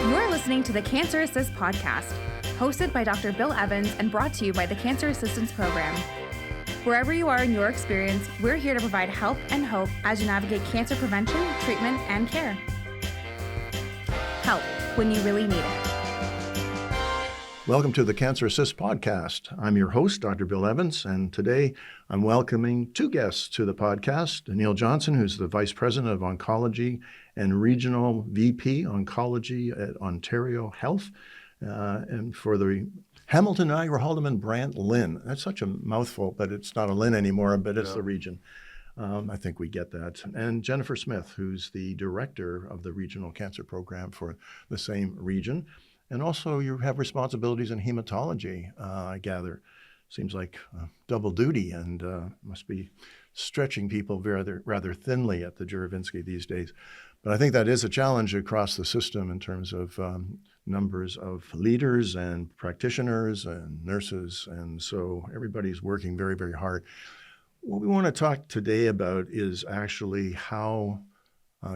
You're listening to the Cancer Assist podcast, hosted by Dr. Bill Evans and brought to you by the Cancer Assistance Program. Wherever you are in your experience, we're here to provide help and hope as you navigate cancer prevention, treatment, and care. Help when you really need it. Welcome to the Cancer Assist podcast. I'm your host, Dr. Bill Evans, and today I'm welcoming two guests to the podcast. Neil Johnson, who's the Vice President of Oncology and Regional VP Oncology at Ontario Health, and for the Hamilton, Niagara, Haldimand, Brant, Lynn. That's such a mouthful, but it's not a Lynn anymore, but it's the region. I think we get that. And Jennifer Smyth, who's the Director of the Regional Cancer Program for the same region. And also you have responsibilities in hematology, I gather. Seems like double duty and must be stretching people rather thinly at the Juravinski these days. But I think that is a challenge across the system in terms of numbers of leaders and practitioners and nurses. And so everybody's working very, very hard. What we want to talk today about is actually how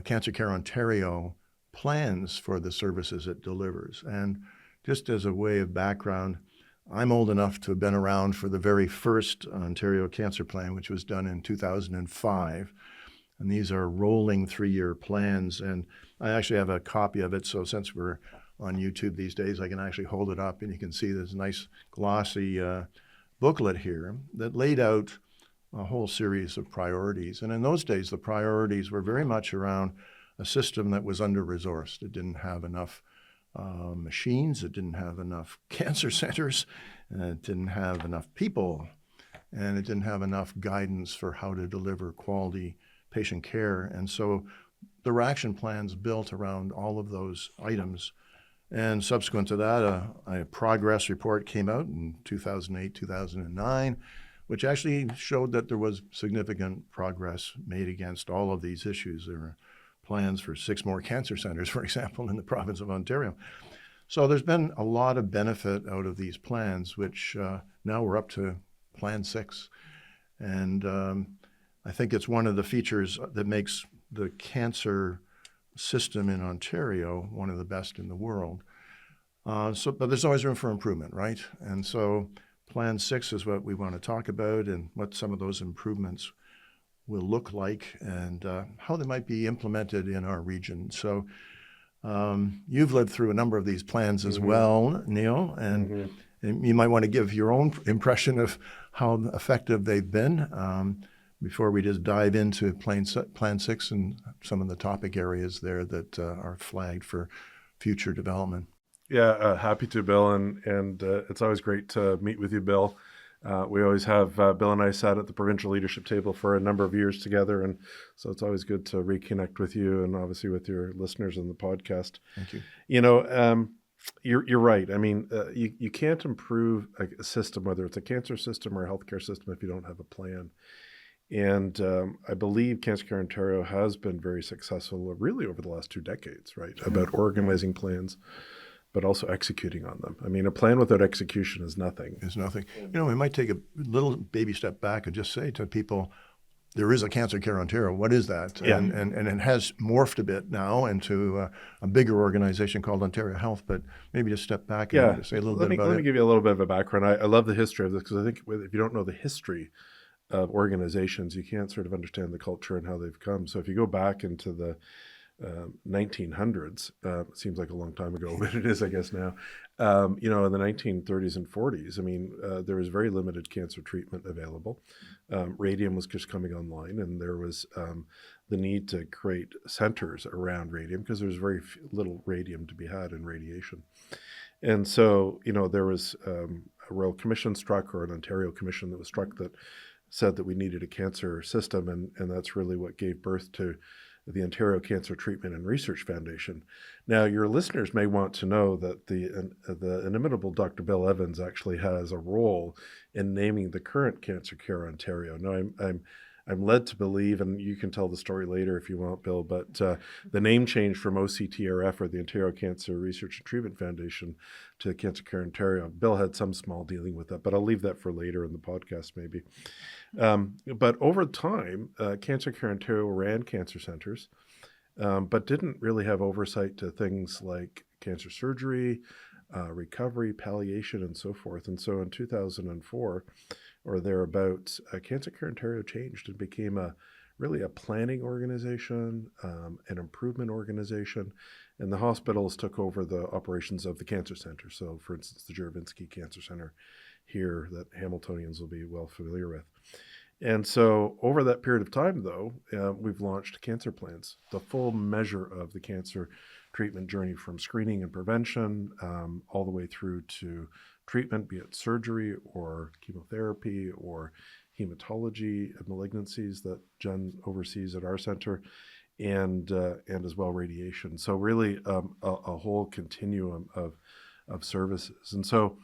Cancer Care Ontario plans for the services it delivers. And just as a way of background, I'm old enough to have been around for the very first Ontario Cancer Plan, which was done in 2005. And these are rolling 3-year plans. And I actually have a copy of it. So since we're on YouTube these days, I can actually hold it up and you can see this nice glossy booklet here that laid out a whole series of priorities. And in those days, the priorities were very much around a system that was under-resourced. It didn't have enough machines, it didn't have enough cancer centers, it didn't have enough people, and it didn't have enough guidance for how to deliver quality patient care. And so there were action plans built around all of those items. And subsequent to that, a progress report came out in 2008, 2009, which actually showed that there was significant progress made against all of these issues. There were plans for 6 more cancer centers, for example, in the province of Ontario. So there's been a lot of benefit out of these plans, which now we're up to Plan 6. And I think it's one of the features that makes the cancer system in Ontario one of the best in the world. But there's always room for improvement, right? And so Plan 6 is what we want to talk about and what some of those improvements will look like and how they might be implemented in our region. So you've lived through a number of these plans as well, Neil, and you might want to give your own impression of how effective they've been before we just dive into Plan 6 and some of the topic areas there that are flagged for future development. Yeah, happy to, Bill, and it's always great to meet with you, Bill. We always have, Bill and I sat at the provincial leadership table for a number of years together, and so it's always good to reconnect with you and obviously with your listeners in the podcast. Thank you. You know, you're right. I mean, you can't improve a system, whether it's a cancer system or a healthcare system, if you don't have a plan. And I believe Cancer Care Ontario has been very successful really over the last 2 decades, right, about organizing plans, but also executing on them. I mean, a plan without execution is nothing. It's nothing. You know, we might take a little baby step back and just say to people, there is a Cancer Care Ontario. What is that? Yeah. And it has morphed a bit now into a bigger organization called Ontario Health, but maybe just step back and say a little bit about it. Let me give you a little bit of a background. I love the history of this because I think if you don't know the history of organizations, you can't sort of understand the culture and how they've come. So if you go back into the 1900s, it seems like a long time ago, but it is, I guess, now. In the 1930s and 40s, I mean, there was very limited cancer treatment available. Radium was just coming online, and there was the need to create centers around radium because there was very little radium to be had in radiation. And so, there was a Royal Commission struck, or an Ontario Commission that was struck, that said that we needed a cancer system, and that's really what gave birth to the Ontario Cancer Treatment and Research Foundation. Now, your listeners may want to know that the inimitable Dr. Bill Evans actually has a role in naming the current Cancer Care Ontario. Now, I'm led to believe, and you can tell the story later if you want, Bill, but the name change from OCTRF, or the Ontario Cancer Research and Treatment Foundation, to Cancer Care Ontario. Bill had some small dealing with that, but I'll leave that for later in the podcast maybe. But over time, Cancer Care Ontario ran cancer centers, but didn't really have oversight to things like cancer surgery, recovery, palliation, and so forth. And so in 2004 or thereabouts, Cancer Care Ontario changed and became really a planning organization, an improvement organization, and the hospitals took over the operations of the cancer center. So, for instance, the Juravinski Cancer Center here that Hamiltonians will be well familiar with. And so over that period of time, though, we've launched cancer plans, the full measure of the cancer treatment journey from screening and prevention all the way through to treatment, be it surgery or chemotherapy or hematology malignancies that Jen oversees at our center, and as well radiation. So really a whole continuum of services. And so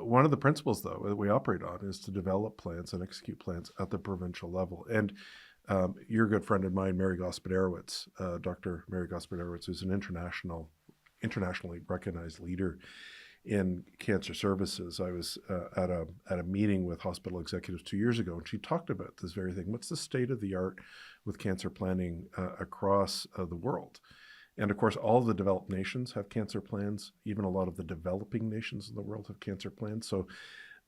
one of the principles, though, that we operate on is to develop plans and execute plans at the provincial level. And you're a good friend of mine, Mary Gospodarowicz, Dr. Mary Gospodarowicz, who's an internationally recognized leader in cancer services. I was at a meeting with hospital executives 2 years ago, and she talked about this very thing. What's the state of the art with cancer planning across the world? And of course, all of the developed nations have cancer plans. Even a lot of the developing nations in the world have cancer plans. So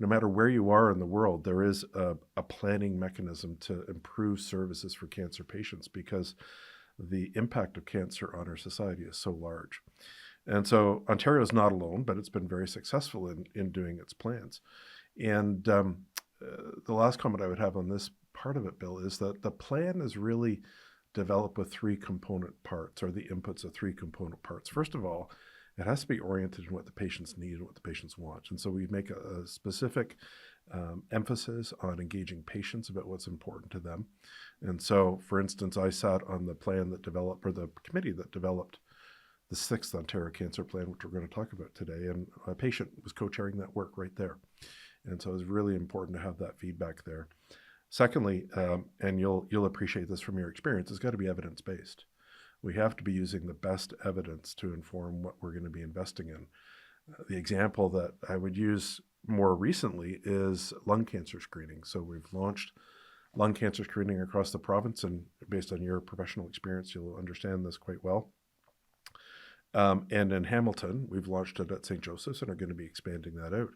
no matter where you are in the world, there is a planning mechanism to improve services for cancer patients because the impact of cancer on our society is so large. And so Ontario is not alone, but it's been very successful in doing its plans. And the last comment I would have on this part of it, Bill, is that the plan is really developed with three component parts, or the inputs of three component parts. First of all, it has to be oriented in what the patients need and what the patients want. And so we make a specific emphasis on engaging patients about what's important to them. And so, for instance, I sat on the plan that developed, or the committee that developed the 6th Ontario Cancer Plan, which we're going to talk about today. And a patient was co-chairing that work right there. And so it was really important to have that feedback there. Secondly, and you'll appreciate this from your experience, it's got to be evidence-based. We have to be using the best evidence to inform what we're going to be investing in. The example that I would use more recently is lung cancer screening. So we've launched lung cancer screening across the province, and based on your professional experience, you'll understand this quite well. And in Hamilton, we've launched it at St. Joseph's and are going to be expanding that out.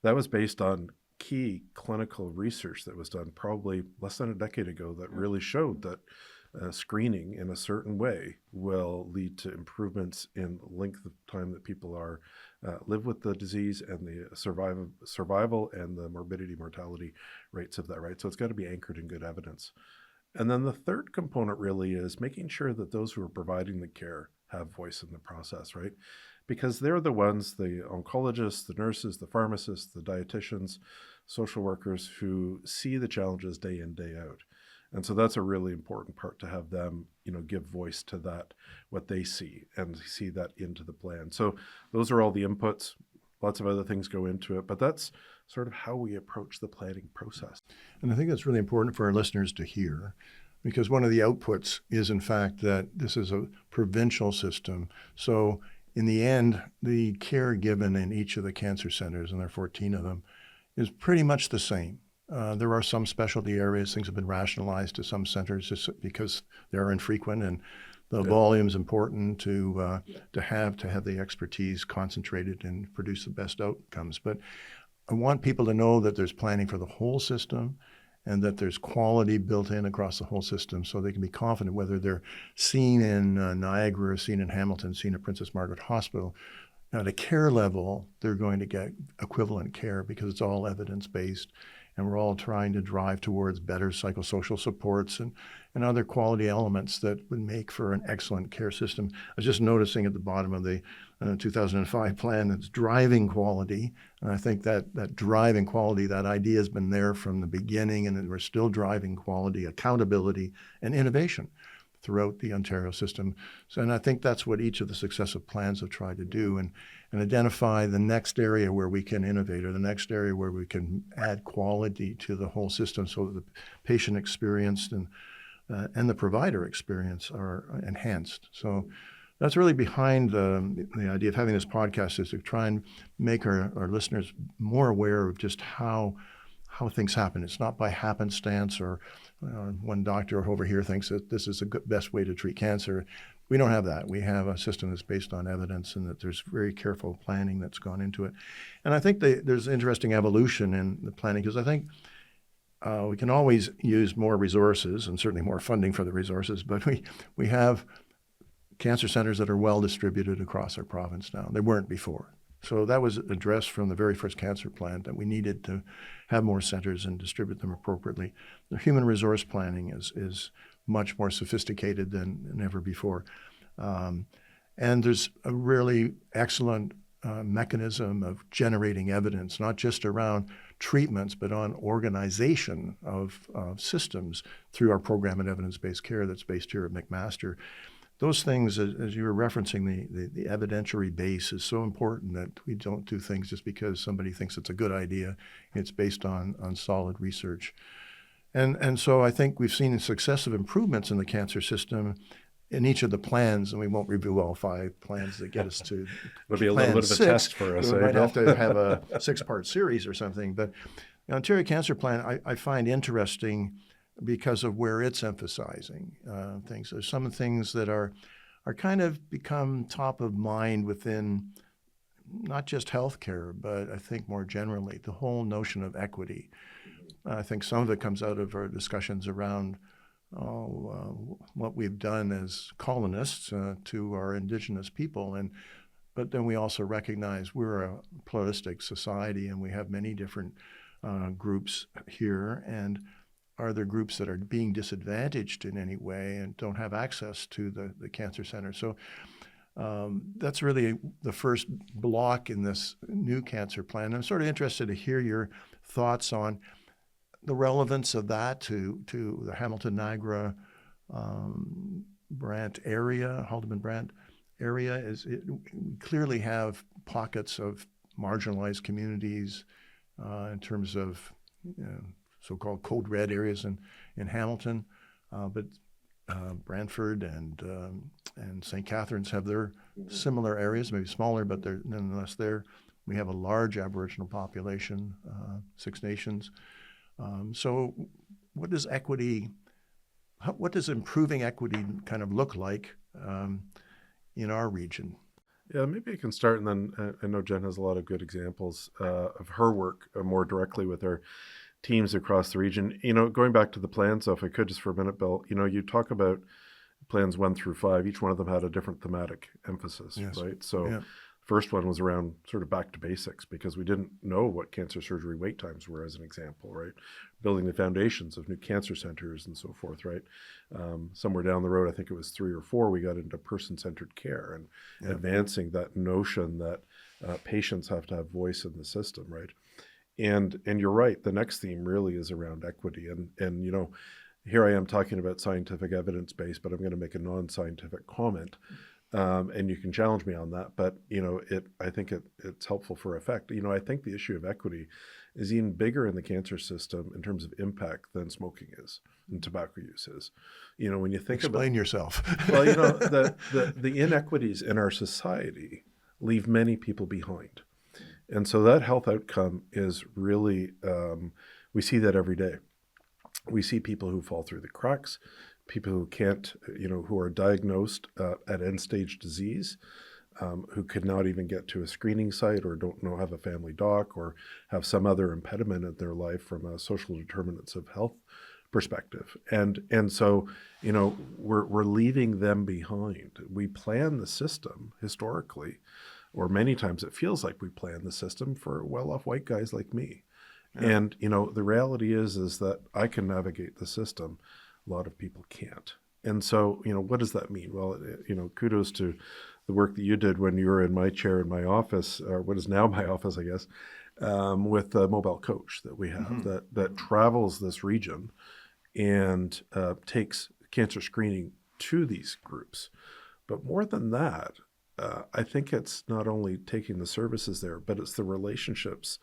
That was based on key clinical research that was done probably less than a decade ago that really showed that screening in a certain way will lead to improvements in length of time that people are live with the disease and the survival and the morbidity mortality rates of that, right? So it's got to be anchored in good evidence. And then the third component really is making sure that those who are providing the care have voice in the process, right? Because they're the ones, the oncologists, the nurses, the pharmacists, the dietitians, social workers who see the challenges day in, day out. And so that's a really important part, to have them, give voice to that, what they see, and see that into the plan. So those are all the inputs. Lots of other things go into it, but that's sort of how we approach the planning process. And I think that's really important for our listeners to hear, because one of the outputs is, in fact, that this is a provincial system. So in the end, the care given in each of the cancer centers, and there are 14 of them, is pretty much the same. There are some specialty areas. Things have been rationalized to some centers just because they're infrequent, and the volume is important to have the expertise concentrated and produce the best outcomes. But I want people to know that there's planning for the whole system, and that there's quality built in across the whole system, so they can be confident whether they're seen in Niagara, seen in Hamilton, seen at Princess Margaret Hospital. At a care level, they're going to get equivalent care because it's all evidence-based, and we're all trying to drive towards better psychosocial supports and other quality elements that would make for an excellent care system. I was just noticing at the bottom of the 2005 plan that's driving quality, and I think that driving quality, that idea has been there from the beginning, and we're still driving quality, accountability, and innovation throughout the Ontario system. So, and I think that's what each of the successive plans have tried to do, and identify the next area where we can innovate, or the next area where we can add quality to the whole system, so that the patient experience and the provider experience are enhanced. So that's really behind the idea of having this podcast, is to try and make our listeners more aware of just how things happen. It's not by happenstance, or one doctor over here thinks that this is the best way to treat cancer. We don't have that. We have a system that's based on evidence, and that there's very careful planning that's gone into it. And I think there's interesting evolution in the planning, because I think we can always use more resources and certainly more funding for the resources, but we have cancer centers that are well distributed across our province now. They weren't before. So that was addressed from the very first cancer plan, that we needed to have more centers and distribute them appropriately. The human resource planning is much more sophisticated than ever before. And there's a really excellent mechanism of generating evidence, not just around treatments, but on organization of systems through our program in evidence-based care that's based here at McMaster. Those things, as you were referencing, the evidentiary base is so important, that we don't do things just because somebody thinks it's a good idea. It's based on solid research. And so I think we've seen successive improvements in the cancer system in each of the plans, and we won't review all 5 plans that get us to It'll be a little bit of a test for us. We might have to have a 6-part series or something. But the Ontario Cancer Plan, I find interesting because of where it's emphasizing things. There's some things that are kind of become top of mind within not just healthcare, but I think more generally, the whole notion of equity. I think some of it comes out of our discussions around what we've done as colonists to our Indigenous people. But then we also recognize we're a pluralistic society, and we have many different groups here. And are there groups that are being disadvantaged in any way and don't have access to the cancer center? So that's really the first block in this new cancer plan. I'm sort of interested to hear your thoughts on the relevance of that to the Hamilton, Niagara, Brant area, Haldimand, Brant area. We clearly have pockets of marginalized communities in terms of so-called code red areas in Hamilton, but Brantford and St. Catharines have their similar areas, maybe smaller, but they're nonetheless there. We have a large Aboriginal population, 6 Nations. So what does improving equity kind of look like in our region? Yeah, maybe I can start, and then I know Jen has a lot of good examples of her work more directly with our teams across the region. Going back to the plans, so if I could just for a minute, Bill, you talk about plans 1 through 5. Each one of them had a different thematic emphasis, yes. Right? So first one was around sort of back to basics, because we didn't know what cancer surgery wait times were, as an example, right? Building the foundations of new cancer centers and so forth, right? Somewhere down the road, I think it was 3 or 4, we got into person-centered care and advancing that notion that patients have to have voice in the system, right? And you're right, the next theme really is around equity. And here I am talking about scientific evidence base, but I'm going to make a non-scientific comment. And you can challenge me on that, but I think it's helpful for effect. I think the issue of equity is even bigger in the cancer system in terms of impact than smoking is and tobacco use is. When you think Explain yourself. Well, the inequities in our society leave many people behind. And so that health outcome is really, we see that every day. We see people who fall through the cracks, people who can't, who are diagnosed at end-stage disease, who could not even get to a screening site or don't have a family doc or have some other impediment in their life from a social determinants of health perspective. And so, we're leaving them behind. We plan the system historically, or many times it feels like we plan the system for well-off white guys like me. Yeah. And, the reality is that I can navigate the system. A lot of people can't. And so, what does that mean? Well, kudos to the work that you did when you were in my chair in my office, or what is now my office, I guess, with the mobile coach that we have that travels this region and takes cancer screening to these groups. But more than that, I think it's not only taking the services there, but it's the relationships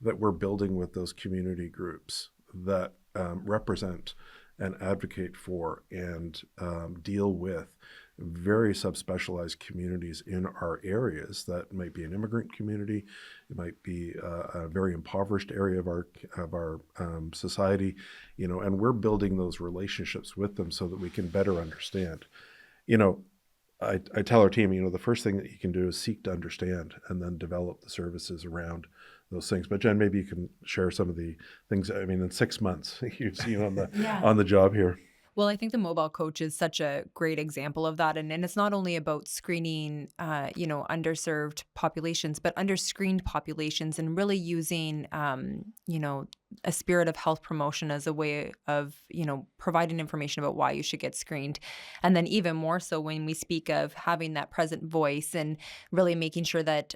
that we're building with those community groups that represent and advocate for and deal with very subspecialized communities in our areas. That might be an immigrant community, it might be a very impoverished area of our society, and we're building those relationships with them so that we can better understand. I tell our team, the first thing that you can do is seek to understand and then develop the services around those things. But Jen, maybe you can share some of the things, in 6 months you've seen on the job here. Well, I think the mobile coach is such a great example of that. And it's not only about screening, underserved populations, but under-screened populations, and really using, a spirit of health promotion as a way of, providing information about why you should get screened. And then even more so when we speak of having that present voice and really making sure that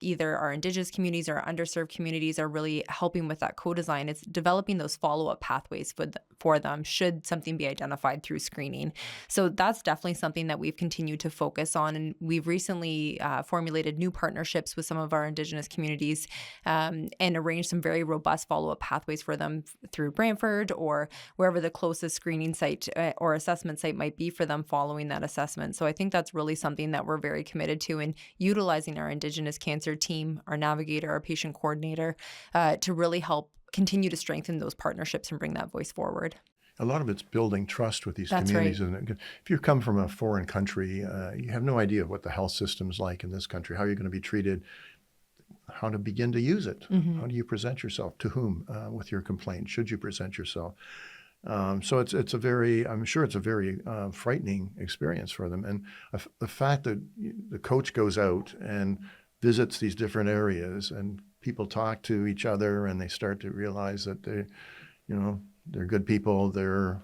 either our Indigenous communities or our underserved communities are really helping with that co-design. It's developing those follow-up pathways for them should something be identified through screening. So that's definitely something that we've continued to focus on. And we've recently formulated new partnerships with some of our Indigenous communities and arranged some very robust follow-up pathways for them through Brantford or wherever the closest screening site or assessment site might be for them following that assessment. So I think that's really something that we're very committed to, in utilizing our Indigenous cancer team, our navigator, our patient coordinator, to really help continue to strengthen those partnerships and bring that voice forward. A lot of it's building trust with these That's communities. right. And if you come from a foreign country, you have no idea what the health system's like in this country, how you're going to be treated, how to begin to use it. Mm-hmm. How do you present yourself? To whom with your complaint? Should you present yourself? So I'm sure it's a very frightening experience for them. And the fact that the coach goes out and visits these different areas and people talk to each other and they start to realize that they're good people, they're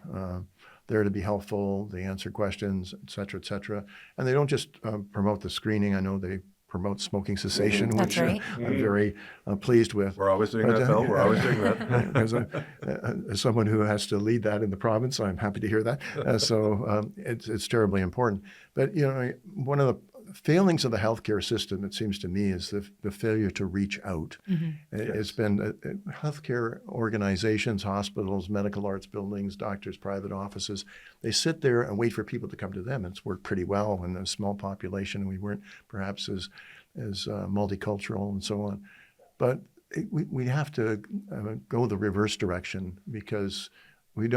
there to be helpful, they answer questions, et cetera, and they don't just promote the screening. I know they promote smoking cessation, That's which right. I'm very pleased with. We're always doing that, Bill. We're always doing that. As someone who has to lead that in the province, I'm happy to hear that. It's terribly important. But one of the failings of the healthcare system, it seems to me, is the failure to reach out. Mm-hmm. It's been healthcare organizations, hospitals, medical arts buildings, doctors, private offices. They sit there and wait for people to come to them. It's worked pretty well in a small population. We weren't perhaps as multicultural and so on. But we have to go the reverse direction, because we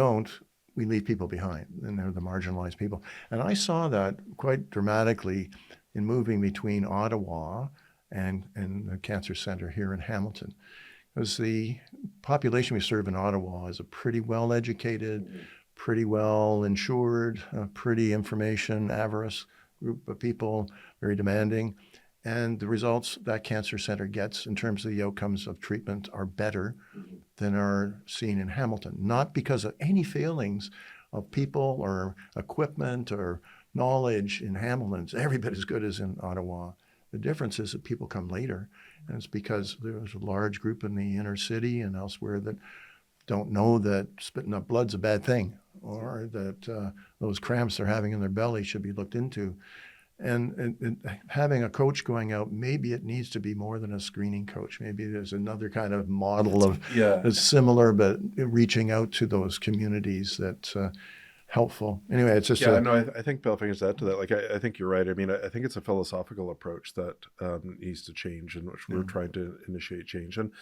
leave people behind, and they're the marginalized people. And I saw that quite dramatically in moving between Ottawa and the Cancer Centre here in Hamilton. Because the population we serve in Ottawa is a pretty well-educated, pretty well-insured, pretty information-averse group of people, very demanding. And the results that Cancer Centre gets in terms of the outcomes of treatment are better than are seen in Hamilton. Not because of any failings of people or equipment or knowledge in Hamilton. It's every bit as good as in Ottawa. The difference is that people come later, and it's because there's a large group in the inner city and elsewhere that don't know that spitting up blood's a bad thing, or that those cramps they're having in their belly should be looked into. And having a coach going out, maybe it needs to be more than a screening coach. Maybe there's another kind of model that's similar, but reaching out to those communities that's helpful. Anyway, it's just I think Bill, if I can just add to that, I think you're right. I think it's a philosophical approach that needs to change, in which we're trying to initiate change. And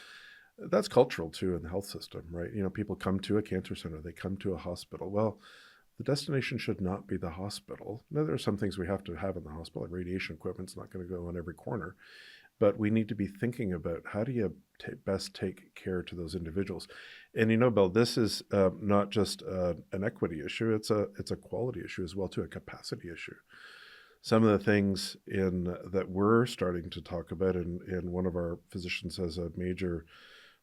that's cultural too in the health system, right? People come to a cancer center, they come to a hospital. Well, the destination should not be the hospital. Now, there are some things we have to have in the hospital, like radiation equipment's not going to go on every corner, but we need to be thinking about how do you best take care to those individuals. And Bill, this is not just an equity issue; it's a quality issue as well too, a capacity issue. Some of the things that we're starting to talk about, and one of our physicians has a major,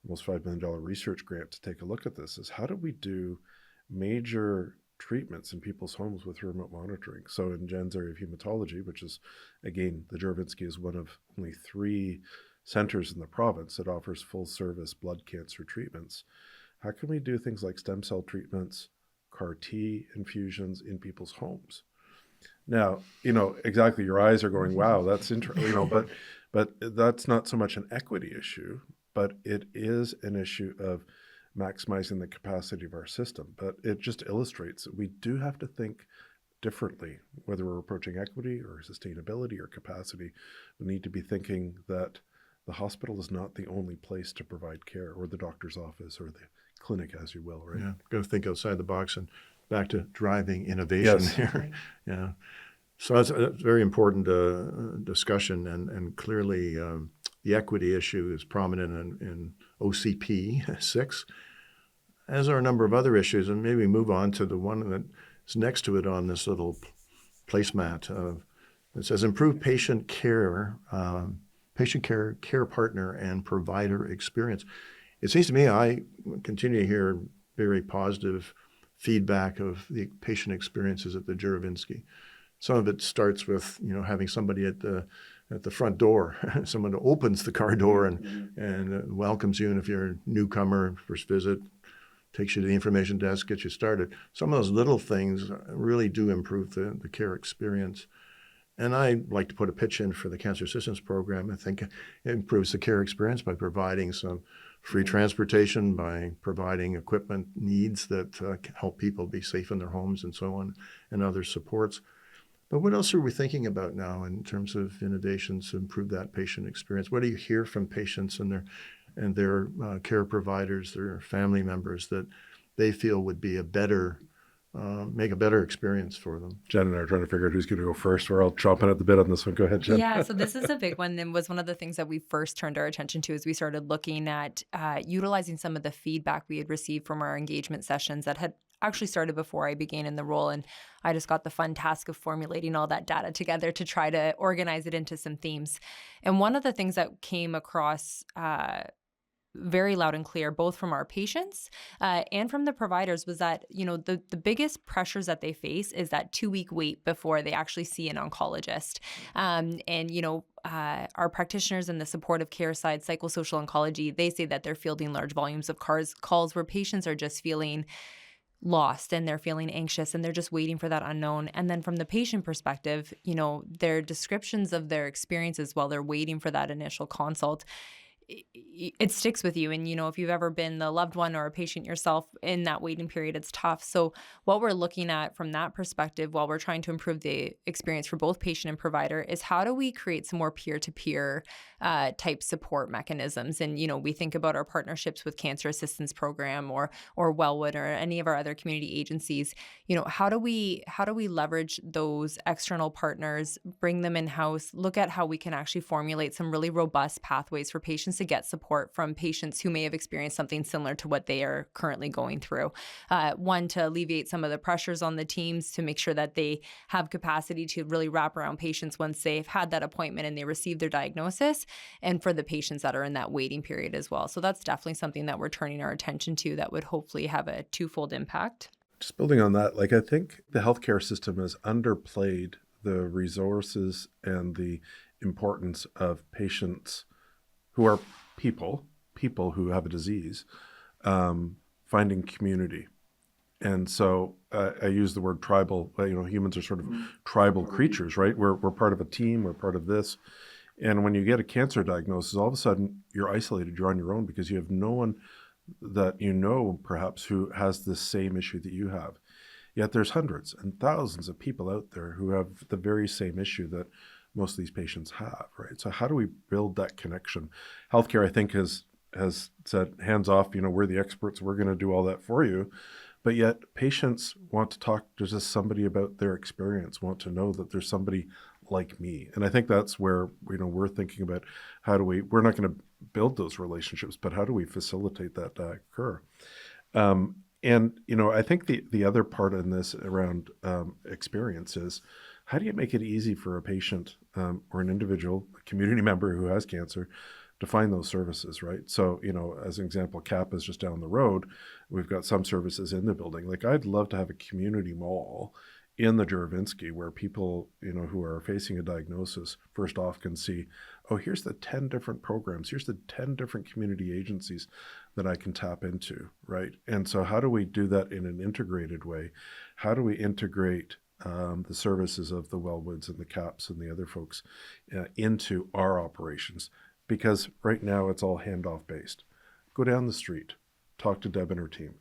almost $5 million research grant to take a look at this, is how do we do major treatments in people's homes with remote monitoring. So in Jen's area of hematology, which is, again, the Juravinski is one of only 3 centers in the province that offers full service blood cancer treatments. How can we do things like stem cell treatments, CAR T infusions in people's homes? Now, exactly, your eyes are going, wow, that's interesting, but that's not so much an equity issue, but it is an issue of maximizing the capacity of our system. But it just illustrates that we do have to think differently, whether we're approaching equity or sustainability or capacity. We need to be thinking that the hospital is not the only place to provide care, or the doctor's office, or the clinic, as you will, right? Yeah, got to think outside the box, and back to driving innovation here. Yeah. So that's a very important discussion, and clearly the equity issue is prominent in OCP 6, as are a number of other issues, and maybe move on to the one that's next to it on this little placemat. It says improve patient care partner and provider experience. It seems to me I continue to hear very positive feedback of the patient experiences at the Juravinski. Some of it starts with having somebody at the front door, someone who opens the car door and welcomes you, and if you're a newcomer, first visit, takes you to the information desk, gets you started. Some of those little things really do improve the care experience. And I like to put a pitch in for the Cancer Assistance Program. I think it improves the care experience by providing some free transportation, by providing equipment needs that help people be safe in their homes and so on, and other supports. But what else are we thinking about now in terms of innovations to improve that patient experience? What do you hear from patients and their care providers, their family members, that they feel would be make a better experience for them? Jen and I are trying to figure out who's going to go first. We're all chomping at the bit on this one. Go ahead, Jen. Yeah, so this is a big one, and was one of the things that we first turned our attention to as we started looking at utilizing some of the feedback we had received from our engagement sessions that had actually started before I began in the role. And I just got the fun task of formulating all that data together to try to organize it into some themes. And one of the things that came across very loud and clear, both from our patients and from the providers, was that, the biggest pressures that they face is that 2-week wait before they actually see an oncologist. Our practitioners in the supportive care side, psychosocial oncology, they say that they're fielding large volumes of calls where patients are just feeling lost and they're feeling anxious and they're just waiting for that unknown. And then from the patient perspective, their descriptions of their experiences while they're waiting for that initial consult, it sticks with you. And, if you've ever been the loved one or a patient yourself in that waiting period, it's tough. So what we're looking at from that perspective, while we're trying to improve the experience for both patient and provider, is how do we create some more peer-to-peer type support mechanisms? And, we think about our partnerships with Cancer Assistance Program or Wellwood or any of our other community agencies. How do we leverage those external partners, bring them in-house, look at how we can actually formulate some really robust pathways for patients to get support from patients who may have experienced something similar to what they are currently going through. One, to alleviate some of the pressures on the teams to make sure that they have capacity to really wrap around patients once they've had that appointment and they receive their diagnosis, and for the patients that are in that waiting period as well. So that's definitely something that we're turning our attention to that would hopefully have a twofold impact. Just building on that, I think the healthcare system has underplayed the resources and the importance of patients who are people who have a disease, finding community. And so I use the word tribal. Humans are sort of tribal creatures, right? We're part of a team. We're part of this. And when you get a cancer diagnosis, all of a sudden you're isolated. You're on your own because you have no one that perhaps who has the same issue that you have. Yet there's hundreds and thousands of people out there who have the very same issue that most of these patients have, right? So how do we build that connection? Healthcare, I think, has said, hands off, we're the experts, we're going to do all that for you. But yet patients want to talk to just somebody about their experience, want to know that there's somebody like me. And I think that's where, we're thinking about we're not going to build those relationships, but how do we facilitate that to occur? I think the other part in this around experience is, how do you make it easy for a patient or an individual, a community member who has cancer, to find those services, right? So, as an example, CAP is just down the road. We've got some services in the building. I'd love to have a community mall in the Juravinski where people, who are facing a diagnosis, first off can see, oh, here's the 10 different programs. Here's the 10 different community agencies that I can tap into, right? And so how do we do that in an integrated way? How do we integrate the services of the Wellwoods and the CAPs and the other folks into our operations? Because right now it's all handoff based. Go down the street, talk to Deb and her team,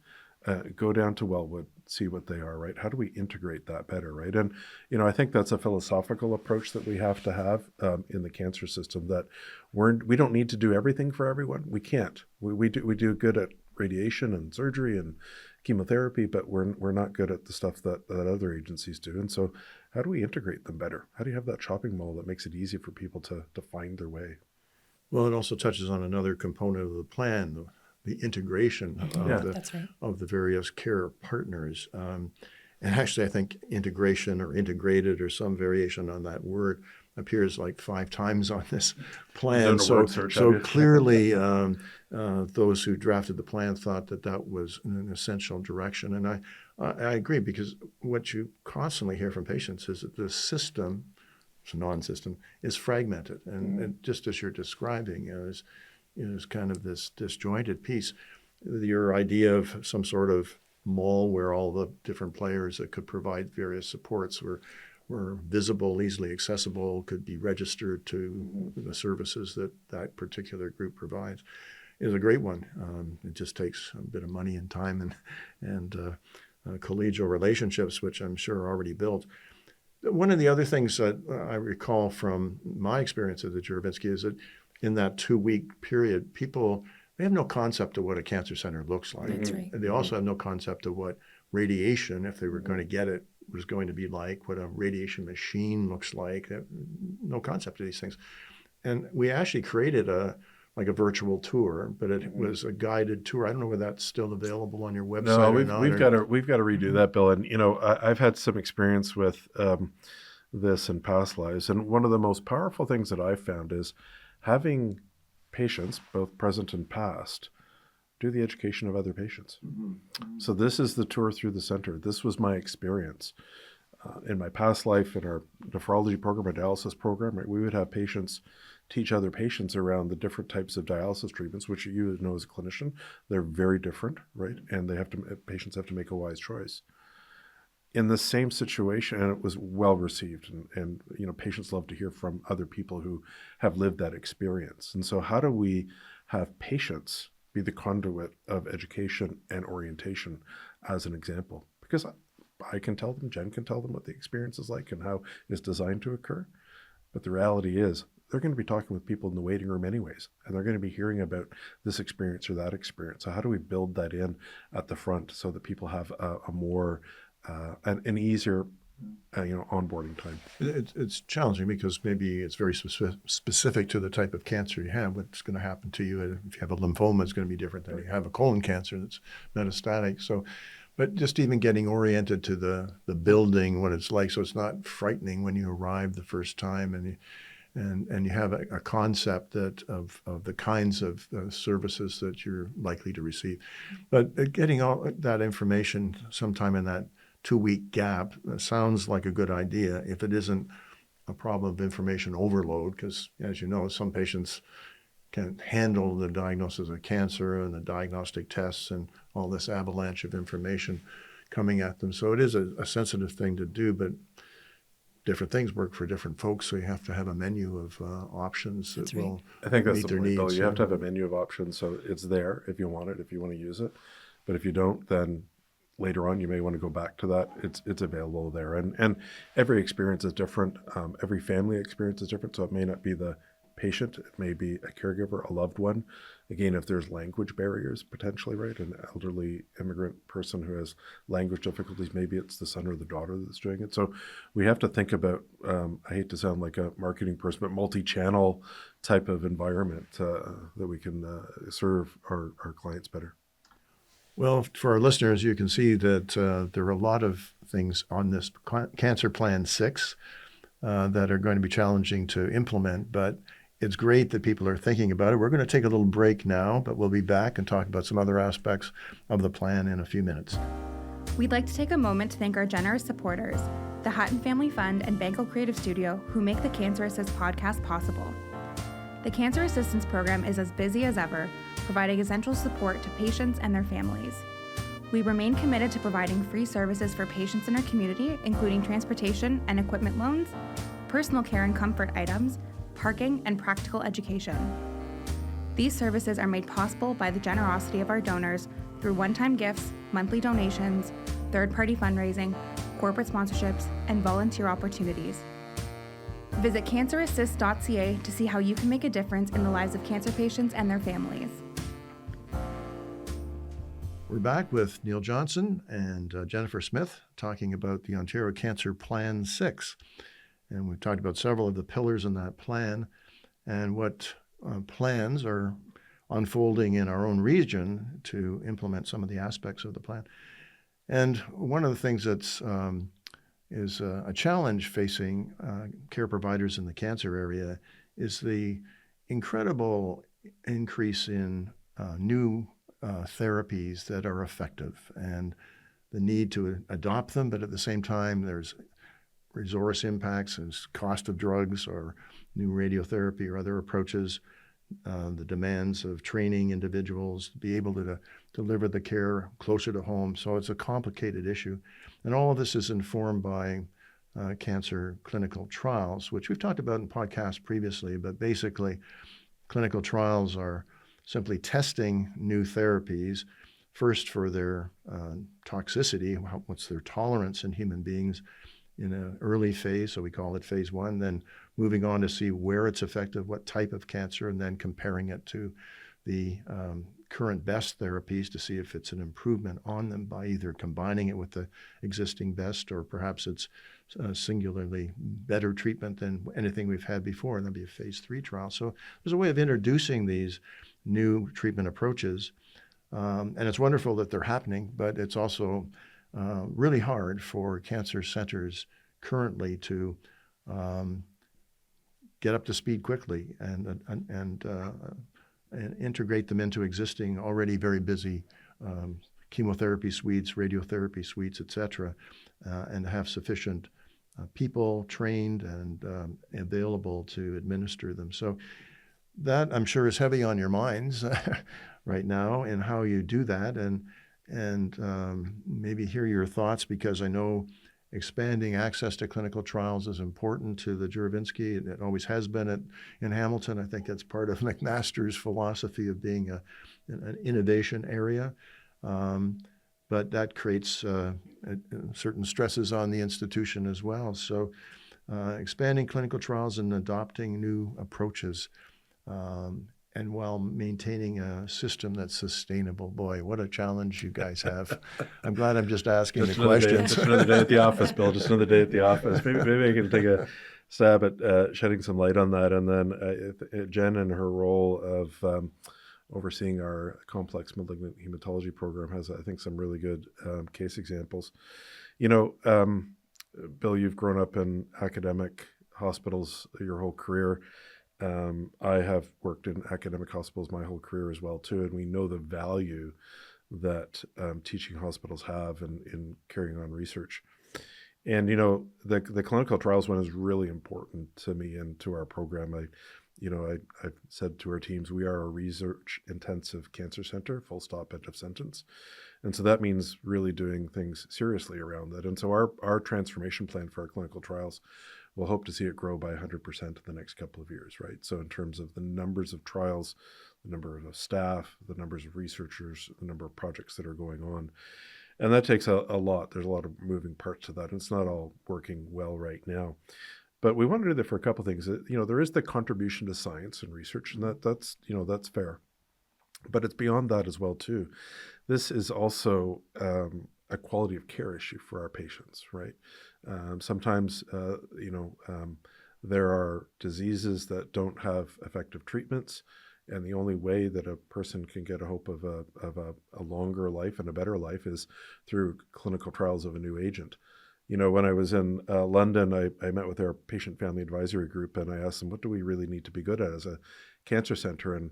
go down to Wellwood, see what they are, right? How do we integrate that better, right? And, I think that's a philosophical approach that we have to have in the cancer system, that we don't need to do everything for everyone. We can't. We do good at radiation and surgery and chemotherapy, but we're not good at the stuff that other agencies do. And so how do we integrate them better? How do you have that shopping mall that makes it easy for people to find their way? Well, it also touches on another component of the plan, the integration That's right. of the various care partners. And actually, I think integration or integrated or some variation on that word appears like 5 times on this plan. So clearly, those who drafted the plan thought that was an essential direction. And I agree, because what you constantly hear from patients is that the system, non-system, is fragmented. And just as you're describing, is kind of this disjointed piece. Your idea of some sort of mall where all the different players that could provide various supports were visible, easily accessible, could be registered to the services that particular group provides, is a great one. It just takes a bit of money and time and collegial relationships, which I'm sure are already built. One of the other things that I recall from my experience at the Juravinski is that in that 2-week period, they have no concept of what a cancer center looks like. That's right. And they also have no concept of what radiation, if they were going to get it, was going to be like, what a radiation machine looks like. No concept of these things. And we actually created a virtual tour, but it was a guided tour. I don't know whether that's still available on your website or not. We've got to redo that, Bill. And I've had some experience with this in past lives, and one of the most powerful things that I've found is having patients, both present and past, do the education of other patients. So this is the tour through the center. This was my experience. In my past life, in our nephrology program, our dialysis program, right, we would have patients teach other patients around the different types of dialysis treatments, which you know as a clinician, they're very different, right? And patients have to make a wise choice. In the same situation, and it was well received, and patients love to hear from other people who have lived that experience. And so how do we have patients be the conduit of education and orientation as an example? Because I can tell them, Jen can tell them what the experience is like and how it's designed to occur. But the reality is they're going to be talking with people in the waiting room anyways, and they're going to be hearing about this experience or that experience. So how do we build that in at the front so that people have a more an easier onboarding time? It's challenging because maybe it's very specific to the type of cancer you have. What's going to happen to you if you have a lymphoma is going to be different than you have a colon cancer that's metastatic. So, but just even getting oriented to the building, what it's like, so it's not frightening when you arrive the first time, and you have a concept of the kinds of services that you're likely to receive. But getting all that information sometime in that 2-week gap sounds like a good idea if it isn't a problem of information overload, because as you know, some patients can't handle the diagnosis of cancer and the diagnostic tests and all this avalanche of information coming at them. So it is a sensitive thing to do, but different things work for different folks, so you have to have a menu of options that will I think that's meet the their point, needs. Bill. You have to have a menu of options, so it's there if you want it, if you want to use it. But if you don't, then later on you may want to go back to that. It's available there, and every experience is different. Every family experience is different, so it may not be the patient, it may be a caregiver, a loved one. Again, if there's language barriers potentially, right, an elderly immigrant person who has language difficulties, maybe it's the son or the daughter that's doing it. So we have to think about, I hate to sound like a marketing person, but multi-channel type of environment that we can serve our clients better. Well, for our listeners, you can see that there are a lot of things on this Cancer Plan 6 that are going to be challenging to implement, but it's great that people are thinking about it. We're going to take a little break now, but we'll be back and talk about some other aspects of the plan in a few minutes. We'd like to take a moment to thank our generous supporters, the Hutton Family Fund and Banco Creative Studio, who make the Cancer Assist podcast possible. The Cancer Assistance Program is as busy as ever, providing essential support to patients and their families. We remain committed to providing free services for patients in our community, including transportation and equipment loans, personal care and comfort items, parking, and practical education. These services are made possible by the generosity of our donors through one-time gifts, monthly donations, third-party fundraising, corporate sponsorships, and volunteer opportunities. Visit cancerassist.ca to see how you can make a difference in the lives of cancer patients and their families. We're back with Neil Johnson and Jennifer Smyth talking about the Ontario Cancer Plan 6. And we've talked about several of the pillars in that plan and what plans are unfolding in our own region to implement some of the aspects of the plan. And one of the things that's is a challenge facing care providers in the cancer area is the incredible increase in new therapies that are effective and the need to adopt them, but at the same time there's resource impacts and cost of drugs or new radiotherapy or other approaches, the demands of training individuals to be able to deliver the care closer to home. So it's a complicated issue. And all of this is informed by cancer clinical trials, which we've talked about in podcasts previously, but basically clinical trials are simply testing new therapies, first for their toxicity, what's their tolerance in human beings in an early phase, so we call it phase 1, then moving on to see where it's effective, what type of cancer, and then comparing it to the current best therapies to see if it's an improvement on them by either combining it with the existing best or perhaps it's a singularly better treatment than anything we've had before, and that'll be a phase 3 trial. So there's a way of introducing these new treatment approaches, and it's wonderful that they're happening, but it's also really hard for cancer centers currently to get up to speed quickly and integrate them into existing, already very busy chemotherapy suites, radiotherapy suites, et cetera, and have sufficient people trained and available to administer them. So that, I'm sure, is heavy on your minds right now in how you do that, and maybe hear your thoughts, because I know expanding access to clinical trials is important to the Juravinski. It always has been in Hamilton. I think that's part of McMaster's philosophy of being an innovation area. But that creates certain stresses on the institution as well. So expanding clinical trials and adopting new approaches, and while maintaining a system that's sustainable. Boy, what a challenge you guys have. I'm glad I'm just asking the questions. Just another day at the office, Bill. Just another day at the office. Maybe I can take a stab at shedding some light on that. And then Jen, in her role of overseeing our complex malignant hematology program, has, I think, some really good case examples. You know, Bill, you've grown up in academic hospitals your whole career. I have worked in academic hospitals my whole career as well, too, and we know the value that teaching hospitals have in carrying on research. And, you know, the clinical trials one is really important to me and to our program. I've said to our teams, we are a research-intensive cancer center, full stop, end of sentence. And so that means really doing things seriously around that. And so our transformation plan for our clinical trials, we'll hope to see it grow by 100% in the next couple of years, right? So in terms of the numbers of trials, the number of staff, the numbers of researchers, the number of projects that are going on. And that takes a lot. There's a lot of moving parts to that. And it's not all working well right now. But we want to do that for a couple of things. You know, there is the contribution to science and research, and that's fair. But it's beyond that as well, too. This is also a quality of care issue for our patients, right? Sometimes, there are diseases that don't have effective treatments, and the only way that a person can get a hope of a longer life and a better life is through clinical trials of a new agent. You know, when I was in London, I met with our patient family advisory group, and I asked them, what do we really need to be good at as a cancer center? And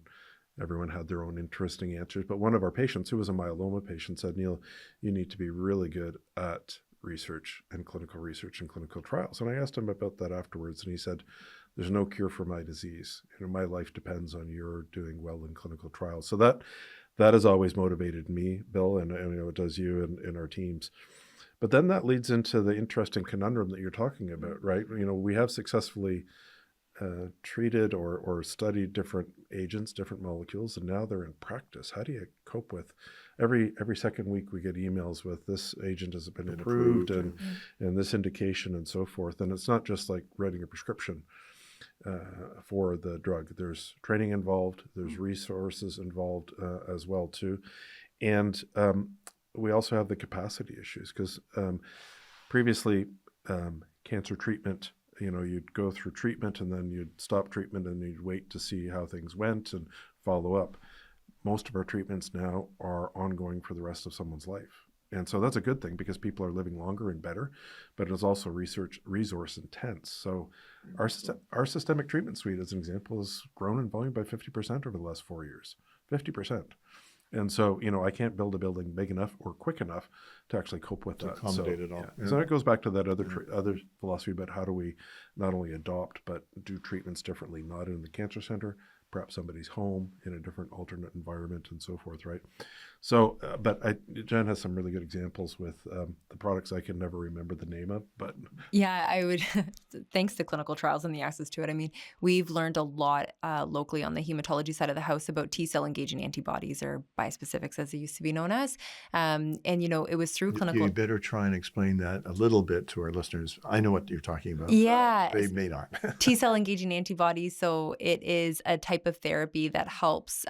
everyone had their own interesting answers. But one of our patients, who was a myeloma patient, said, Neil, you need to be really good at research and clinical trials. And I asked him about that afterwards, and he said, there's no cure for my disease. You know, my life depends on your doing well in clinical trials. So that has always motivated me, Bill, and you know, it does you and our teams. But then that leads into the interesting conundrum that you're talking about, right? You know, we have successfully treated or studied different agents, different molecules, and now they're in practice. How do you cope with every second week we get emails with this agent has been approved and this indication and so forth. And it's not just like writing a prescription for the drug. There's training involved, there's resources involved as well too. And we also have the capacity issues because previously cancer treatment, you'd go through treatment and then you'd stop treatment and you'd wait to see how things went and follow up. Most of our treatments now are ongoing for the rest of someone's life. And so that's a good thing because people are living longer and better, but it is also resource intense. So our systemic treatment suite, as an example, has grown in volume by 50% over the last 4 years, 50%. And so, I can't build a building big enough or quick enough to actually cope with that. Accommodate it all. Yeah. Yeah. So it goes back to that other philosophy about how do we not only adopt, but do treatments differently, not in the cancer center, perhaps somebody's home in a different alternate environment and so forth, right? So, Jen has some really good examples with the products I can never remember the name of, but. Yeah, I would, thanks to clinical trials and the access to it. I mean, we've learned a lot locally on the hematology side of the house about T-cell engaging antibodies, or bispecifics as they used to be known as. And, it was through clinical. You better try and explain that a little bit to our listeners. I know what you're talking about. Yeah. They may not. T-cell engaging antibodies. So it is a type of therapy that helps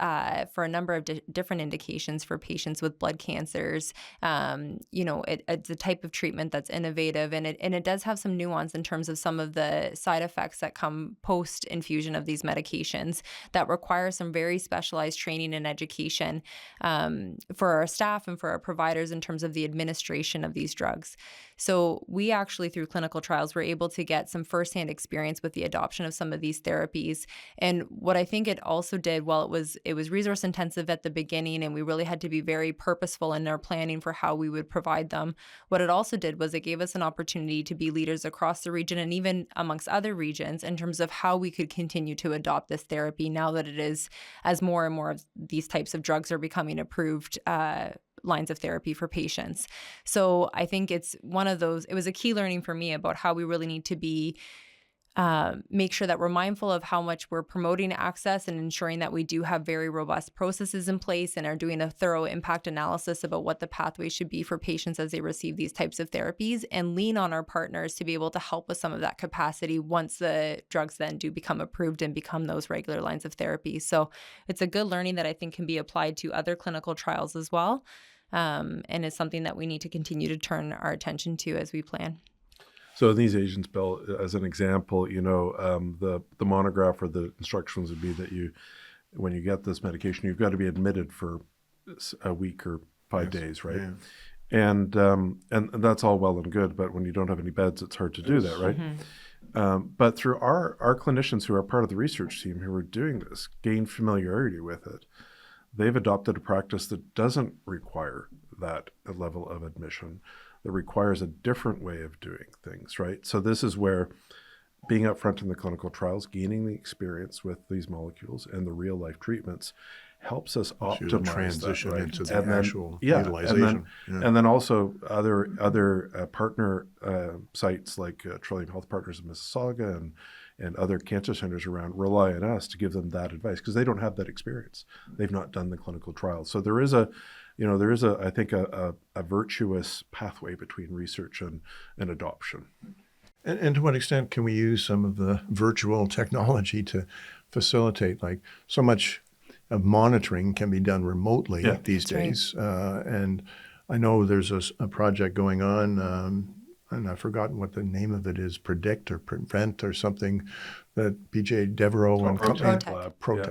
for a number of different indications for patients with blood cancers. It's a type of treatment that's innovative, and it does have some nuance in terms of some of the side effects that come post infusion of these medications that require some very specialized training and education for our staff and for our providers in terms of the administration of these drugs. So we actually, through clinical trials, were able to get some firsthand experience with the adoption of some of these therapies. And what I think it also did, while it was resource intensive at the beginning, and we really had to be very purposeful in our planning for how we would provide them, what it also did was it gave us an opportunity to be leaders across the region and even amongst other regions in terms of how we could continue to adopt this therapy now that it is, as more and more of these types of drugs are becoming approved lines of therapy for patients. So I think it's one of those, it was a key learning for me about how we really need to be make sure that we're mindful of how much we're promoting access and ensuring that we do have very robust processes in place and are doing a thorough impact analysis about what the pathway should be for patients as they receive these types of therapies, and lean on our partners to be able to help with some of that capacity once the drugs then do become approved and become those regular lines of therapy. So it's a good learning that I think can be applied to other clinical trials as well. And it's something that we need to continue to turn our attention to as we plan. So in these agents, Bill, as an example, the monograph or the instructions would be that when you get this medication, you've got to be admitted for a week or 5 days, right? Yeah. And that's all well and good, but when you don't have any beds, it's hard to do that, right? Mm-hmm. But through our clinicians who are part of the research team who are doing this, gain familiarity with it, they've adopted a practice that doesn't require that level of admission, that requires a different way of doing things, right? So this is where being up front in the clinical trials, gaining the experience with these molecules and the real life treatments helps us optimize transition that, right? into the actual utilization. And then also other partner sites like Trillium Health Partners in Mississauga and other cancer centers around rely on us to give them that advice because they don't have that experience. They've not done the clinical trials. So there is I think a virtuous pathway between research and adoption. And to what extent can we use some of the virtual technology to facilitate, like so much of monitoring can be done remotely these days. Right. And I know there's a project going on, and I've forgotten what the name of it is, Predict or Prevent or something, that PJ Devereaux and Protect.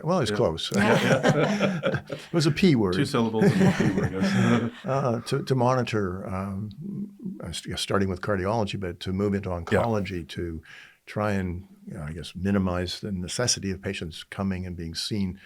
Well, it's close. It was a P word. 2 syllables and a P word, yes. To monitor, starting with cardiology, but to move into oncology to try and, minimize the necessity of patients coming and being seen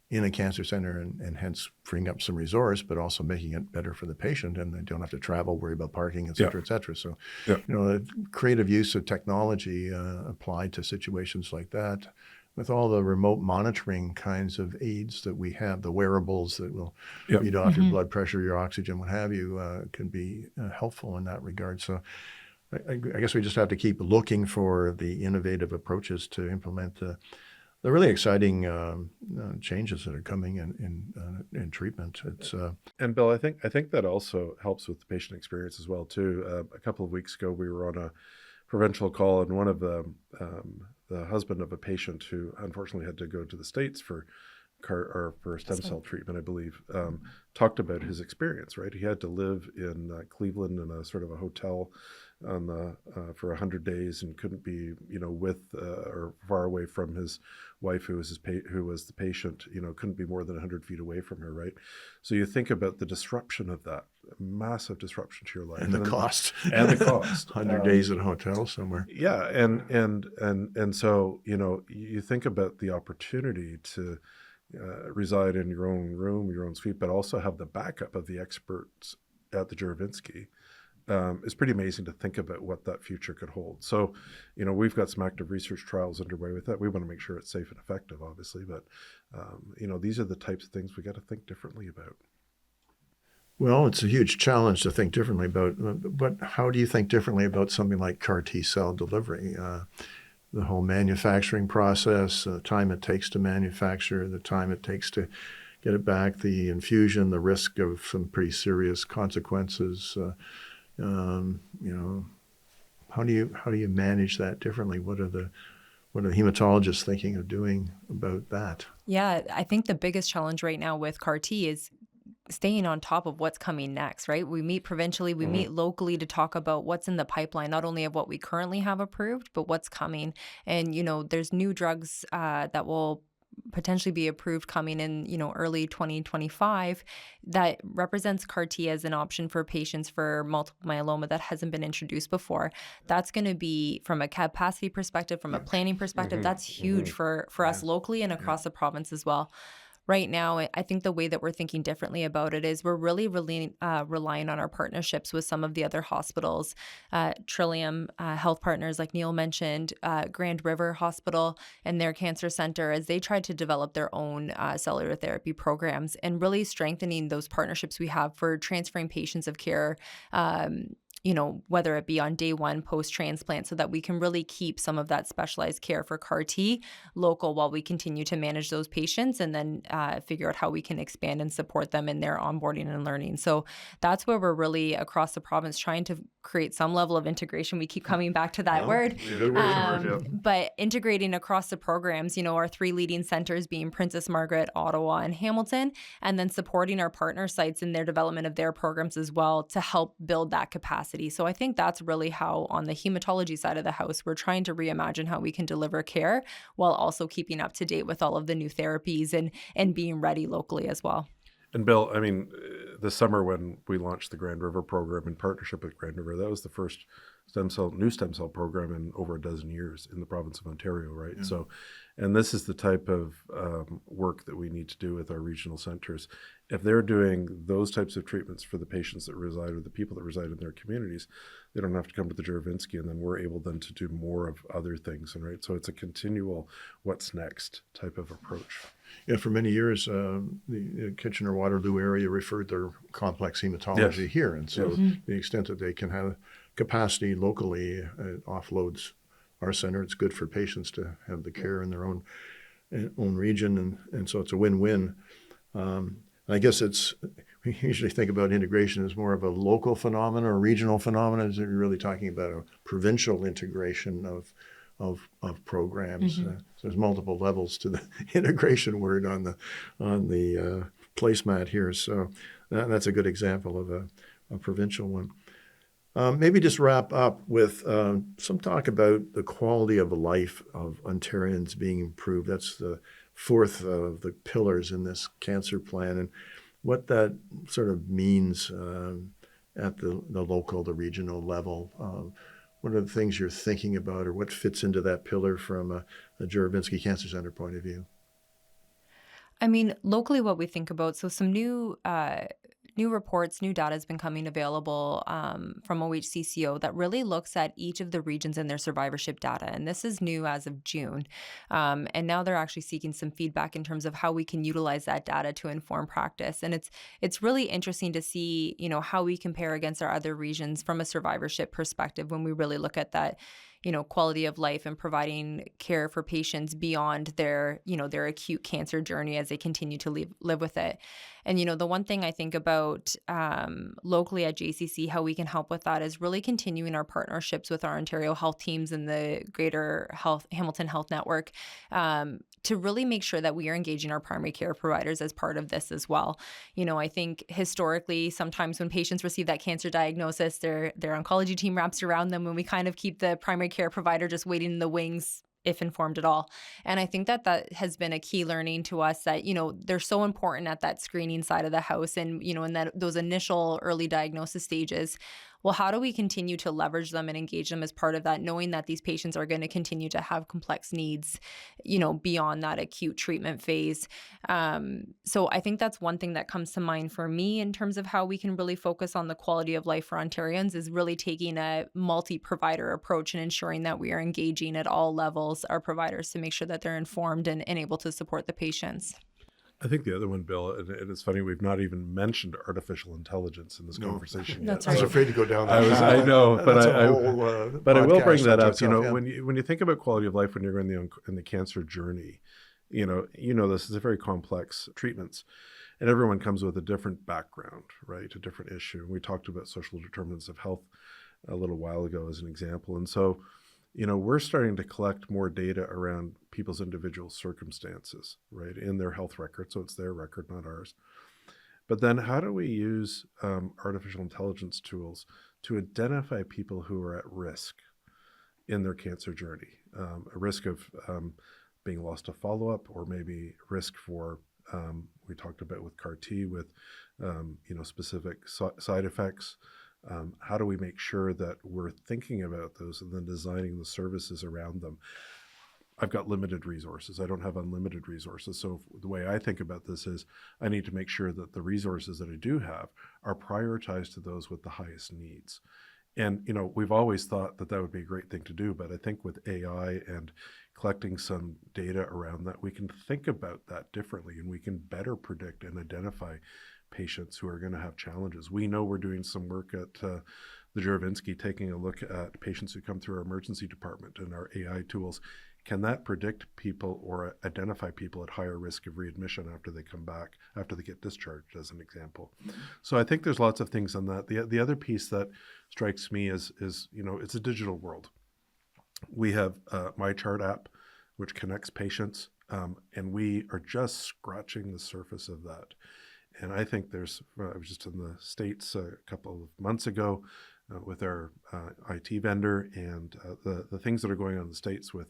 in a cancer center and hence freeing up some resource, but also making it better for the patient, and they don't have to travel, worry about parking, et cetera, et cetera. So, the creative use of technology applied to situations like that, with all the remote monitoring kinds of aids that we have, the wearables that will read off your blood pressure, your oxygen, what have you, can be helpful in that regard. So I guess we just have to keep looking for the innovative approaches to implement the really exciting changes that are coming in treatment. It's and Bill, I think that also helps with the patient experience as well too. A couple of weeks ago, we were on a provincial call, and one of the husband of a patient who unfortunately had to go to the States for for stem cell treatment, I believe, talked about his experience. Right, he had to live in Cleveland in a sort of a hotel for 100 days and couldn't be, with or far away from his wife, who was the patient. Couldn't be more than 100 feet away from her. Right, so you think about the disruption of that, massive disruption to your life, and the cost, 100 days at a hotel somewhere. Yeah, and so you think about the opportunity to reside in your own room, your own suite, but also have the backup of the experts at the Juravinski. It's pretty amazing to think about what that future could hold. So, we've got some active research trials underway with that. We want to make sure it's safe and effective, obviously, but these are the types of things we got to think differently about. Well, it's a huge challenge to think differently about, but how do you think differently about something like CAR T-cell delivery? The whole manufacturing process, the time it takes to manufacture, the time it takes to get it back, the infusion, the risk of some pretty serious consequences. How do you manage that differently? What are the hematologists thinking of doing about that? Yeah, I think the biggest challenge right now with CAR T is staying on top of what's coming next, right? We meet provincially, we meet locally to talk about what's in the pipeline, not only of what we currently have approved, but what's coming. And, there's new drugs that will potentially be approved coming in, early 2025 that represents CAR T as an option for patients for multiple myeloma that hasn't been introduced before. That's going to be, from a capacity perspective, from a planning perspective, that's huge for us locally and across the province as well. Right now, I think the way that we're thinking differently about it is we're really relying on our partnerships with some of the other hospitals, Trillium Health Partners, like Neil mentioned, Grand River Hospital and their cancer center, as they tried to develop their own cellular therapy programs, and really strengthening those partnerships we have for transferring patients of care, whether it be on day one post-transplant, so that we can really keep some of that specialized care for CAR T local while we continue to manage those patients, and then figure out how we can expand and support them in their onboarding and learning. So that's where we're really across the province trying to create some level of integration. We keep coming back to that word. But integrating across the programs, our 3 leading centers being Princess Margaret, Ottawa, and Hamilton, and then supporting our partner sites in their development of their programs as well to help build that capacity. So I think that's really how, on the hematology side of the house, we're trying to reimagine how we can deliver care while also keeping up to date with all of the new therapies and being ready locally as well. And Bill, this summer when we launched the Grand River program in partnership with Grand River, that was the first new stem cell program in over a dozen years in the province of Ontario, right? Yeah. So, and this is the type of work that we need to do with our regional centers. If they're doing those types of treatments for the patients that reside, or the people that reside in their communities, they don't have to come to the Juravinski, and then we're able then to do more of other things, and right? So it's a continual what's next type of approach. Yeah, for many years, the Kitchener-Waterloo area referred their complex hematology here, and so the extent that they can have capacity locally, it offloads our center. It's good for patients to have the care in their own region, and so it's a win-win. I guess we usually think about integration as more of a local phenomenon or regional phenomenon. You're really talking about a provincial integration of programs. So there's multiple levels to the integration word on the placemat here. So that's a good example of a provincial one. Maybe just wrap up with some talk about the quality of life of Ontarians being improved. That's the 4th of the pillars in this cancer plan, and what that sort of means at the local, the regional level. What are the things you're thinking about, or what fits into that pillar from a Juravinski Cancer Center point of view? Locally, what we think about, so some new reports, new data has been coming available from OHCCO that really looks at each of the regions and their survivorship data. And this is new as of June. And now they're actually seeking some feedback in terms of how we can utilize that data to inform practice. And it's really interesting to see, how we compare against our other regions from a survivorship perspective when we really look at that. quality of life and providing care for patients beyond their acute cancer journey as they continue to live with it. And, the one thing I think about locally at JCC, how we can help with that is really continuing our partnerships with our Ontario health teams and the greater Hamilton Health Network to really make sure that we are engaging our primary care providers as part of this as well. I think historically, sometimes when patients receive that cancer diagnosis, their oncology team wraps around them and we kind of keep the primary care provider just waiting in the wings, if informed at all. And I think that has been a key learning to us that, they're so important at that screening side of the house and, in those initial early diagnosis stages. Well, how do we continue to leverage them and engage them as part of that, knowing that these patients are going to continue to have complex needs, beyond that acute treatment phase? So I think that's one thing that comes to mind for me in terms of how we can really focus on the quality of life for Ontarians is really taking a multi-provider approach and ensuring that we are engaging at all levels our providers to make sure that they're informed and able to support the patients. I think the other one, Bill, and it's funny, we've not even mentioned artificial intelligence in this conversation yet. That's I was afraid to go down that path. I know, but but I will bring that up. When you think about quality of life when you're in the cancer journey, this is a very complex treatments, and everyone comes with a different background, right? A different issue. We talked about social determinants of health a little while ago as an example, and so. We're starting to collect more data around people's individual circumstances, right, in their health record. So it's their record, not ours. But then how do we use artificial intelligence tools to identify people who are at risk in their cancer journey? A risk of being lost to follow-up or maybe risk for, we talked about with CAR-T, with, specific side effects. How do we make sure that we're thinking about those and then designing the services around them? I've got limited resources. I don't have unlimited resources. So the way I think about this is I need to make sure that the resources that I do have are prioritized to those with the highest needs. And, we've always thought that would be a great thing to do. But I think with AI and collecting some data around that, we can think about that differently and we can better predict and identify patients who are going to have challenges. We know we're doing some work at the Juravinski, taking a look at patients who come through our emergency department and our AI tools. Can that predict people or identify people at higher risk of readmission after they come back, after they get discharged, as an example? So I think there's lots of things on that. The other piece that strikes me is it's a digital world. We have MyChart app, which connects patients, and we are just scratching the surface of that. And I think I was just in the States a couple of months ago with our IT vendor, and the things that are going on in the States with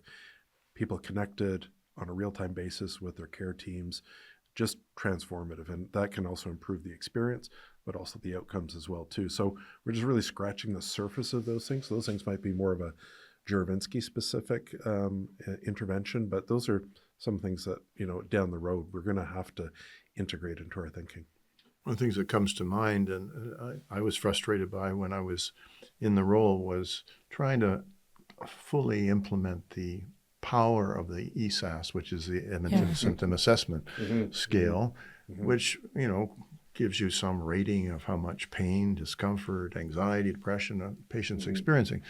people connected on a real-time basis with their care teams, just transformative. And that can also improve the experience, but also the outcomes as well, too. So we're just really scratching the surface of those things. So those things might be more of a Juravinski-specific intervention, but those are some things that, down the road, we're going to have to integrate into our thinking. One of the things that comes to mind, and I was frustrated by when I was in the role, was trying to fully implement the power of the ESAS, which is the Edmonton Symptom Assessment Scale, which, gives you some rating of how much pain, discomfort, anxiety, depression a patient's experiencing.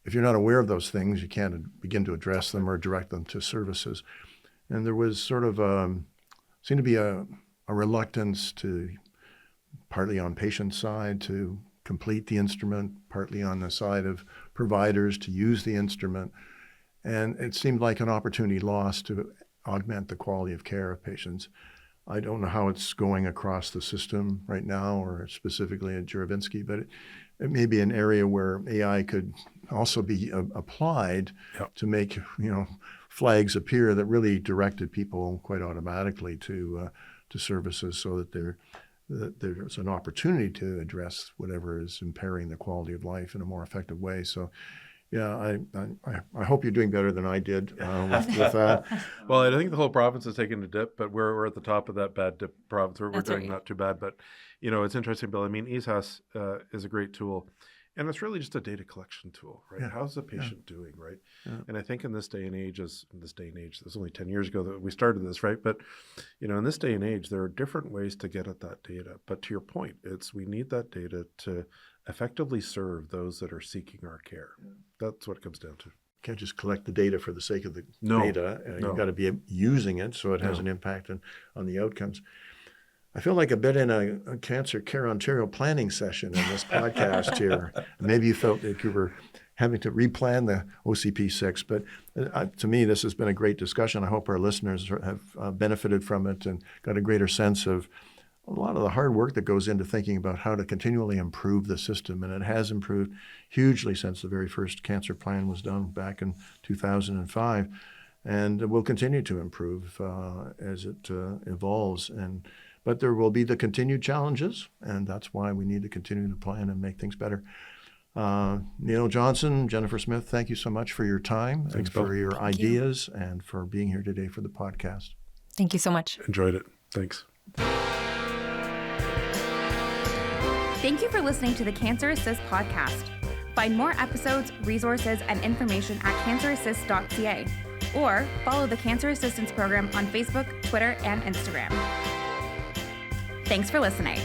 If you're not aware of those things, you can't begin to address them or direct them to services. And there was sort of seemed to be a reluctance to, partly on patient side, to complete the instrument, partly on the side of providers to use the instrument. And it seemed like an opportunity lost to augment the quality of care of patients. I don't know how it's going across the system right now or specifically at Juravinski, but it may be an area where AI could also be applied to make, flags appear that really directed people quite automatically to services, so that there's an opportunity to address whatever is impairing the quality of life in a more effective way. So, yeah, I hope you're doing better than I did with that. Well, I think the whole province is taking a dip, but we're at the top of that bad dip province. We're doing not too bad, but it's interesting, Bill. I mean, ESAS is a great tool, and it's really just a data collection tool, right? Yeah. How's the patient doing, right? Yeah. And I think in this day and age, this was only 10 years ago that we started this, right? But in this day and age, there are different ways to get at that data. But to your point, we need that data to effectively serve those that are seeking our care. That's what it comes down to. can't just collect the data for the sake of the No, data. no. You've got to be using it so it has No. an impact on the outcomes. I feel like a bit in a Cancer Care Ontario planning session in this podcast here. Maybe you felt like you were having to replan the OCP6, but to me, this has been a great discussion. I hope our listeners have benefited from it and got a greater sense of a lot of the hard work that goes into thinking about how to continually improve the system. And it has improved hugely since the very first cancer plan was done back in 2005. And will continue to improve as it evolves. But there will be the continued challenges, and that's why we need to continue to plan and make things better. Neil Johnson, Jennifer Smyth, thank you so much for your time and for your ideas and for being here today for the podcast. Thank you so much. Enjoyed it. Thanks. Thank you for listening to the Cancer Assist podcast. Find more episodes, resources, and information at cancerassist.ca or follow the Cancer Assistance Program on Facebook, Twitter, and Instagram. Thanks for listening.